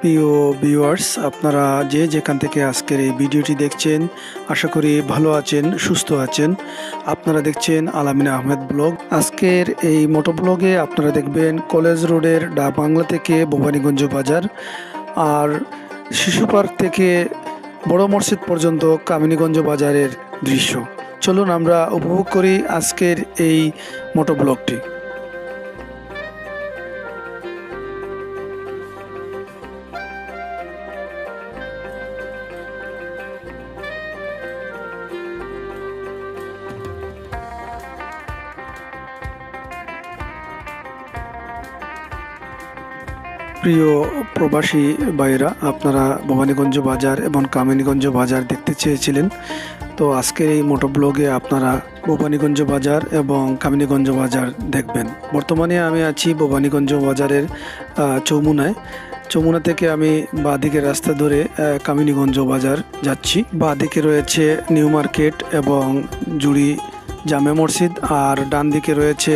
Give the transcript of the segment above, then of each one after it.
প্রিয় ভিউয়ার্স, আপনারা যে যেখান থেকে আজকের এই ভিডিওটি দেখছেন, আশা করি ভালো আছেন, সুস্থ আছেন। আপনারা দেখছেন আলামিন আহমেদ ব্লগ। আজকের এই মোটো ব্লগে আপনারা দেখবেন কলেজ রোডের ডা বাংলা থেকে ভবানীগঞ্জ বাজার, আর শিশু পার্ক থেকে বড় মসজিদ পর্যন্ত কামিনীগঞ্জ বাজারের দৃশ্য। চলুন আমরা উপভোগ করি আজকের এই মোটো ব্লগটি। প্রিয় প্রবাসী ভাইরা, আপনারা ভবানীগঞ্জ বাজার এবং কামিনীগঞ্জ বাজার দেখতে চেয়েছিলেন, তো আজকের এই মোটো ব্লগে আপনারা ভবানীগঞ্জ বাজার এবং কামিনীগঞ্জ বাজার দেখবেন। বর্তমানে আমি আছি ভবানীগঞ্জ বাজারের চৌমুনা থেকে আমি বাঁদিকের রাস্তা ধরে কামিনীগঞ্জ বাজার যাচ্ছি। বাঁদিকে রয়েছে নিউ মার্কেট এবং জুড়ি জামে মসজিদ, আর ডান দিকে রয়েছে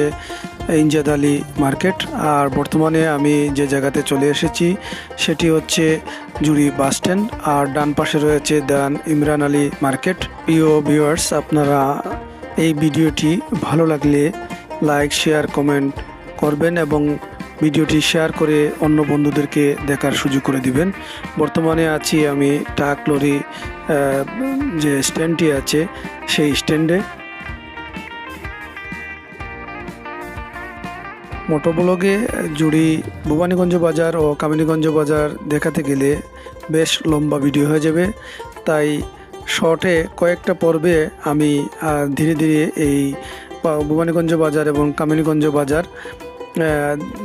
ইনজাদ আলী মার্কেট। আর বর্তমানে আমি যে জায়গাতে চলে এসেছি সেটি হচ্ছে জুড়ি বাস স্ট্যান্ড, আর ডান পাশে রয়েছে দেওয়ান ইমরান আলী মার্কেট। প্রিয় ভিউয়ার্স, আপনারা এই ভিডিওটি ভালো লাগলে লাইক, শেয়ার, কমেন্ট করবেন এবং ভিডিওটি শেয়ার করে অন্য বন্ধুদেরকে দেখার সুযোগ করে দিবেন। বর্তমানে আছি আমি ট্রাক লরি যে স্ট্যান্ডটি আছে সেই স্ট্যান্ডে। মোটো ব্লগে জুড়ি ভবানীগঞ্জ বাজার ও কামিনীগঞ্জ বাজার দেখাতে গেলে বেশ লম্বা ভিডিও হয়ে যাবে, তাই শর্টে কয়েকটা পর্বে আমি ধীরে ধীরে এই ভবানীগঞ্জ বাজার এবং কামিনীগঞ্জ বাজার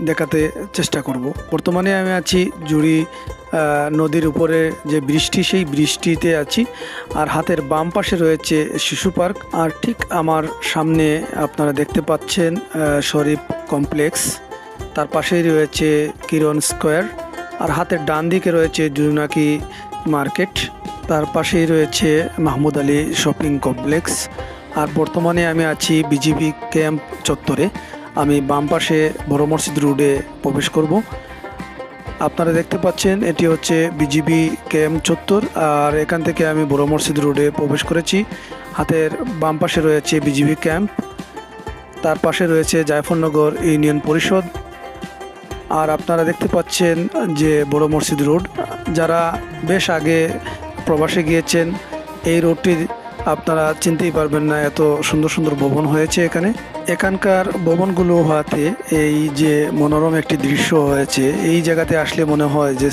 দেখাতে চেষ্টা করব। বর্তমানে আমি আছি জুড়ি নদীর উপরে যে বৃষ্টি, সেই বৃষ্টিতে আছি, আর হাতের বাম পাশে রয়েছে শিশু পার্ক, আর ঠিক আমার সামনে আপনারা দেখতে পাচ্ছেন শরীফ কমপ্লেক্স, তার পাশেই রয়েছে কিরণ স্কোয়ার, আর হাতের ডান দিকে রয়েছে জুনাকি মার্কেট, তার পাশেই রয়েছে মাহমুদ আলী শপিং কমপ্লেক্স। আর বর্তমানে আমি আছি বিজিবি ক্যাম্প চত্বরে। আমি বাম পাশে বড় মসজিদ রোডে প্রবেশ করব। আপনারা দেখতে পাচ্ছেন এটি হচ্ছে বিজিবি ক্যাম্প চত্বর, আর এখান থেকে আমি বড় মসজিদ রোডে প্রবেশ করেছি। হাতের বাম পাশে রয়েছে বিজিবি ক্যাম্প, তার পাশে রয়েছে জায়ফরনগর ইউনিয়ন পরিষদ, আর আপনারা দেখতে পাচ্ছেন যে বড় মসজিদ রোড। যারা বেশ আগে প্রবাসে গিয়েছেন, এই রোডটি আপনারা চিনতেই পারবেন না, এত সুন্দর সুন্দর ভবন হয়েছে এখানে। এখানকার ভবনগুলো হওয়াতে এই যে মনোরম একটি দৃশ্য হয়েছে, এই জায়গাতে আসলে মনে হয় যে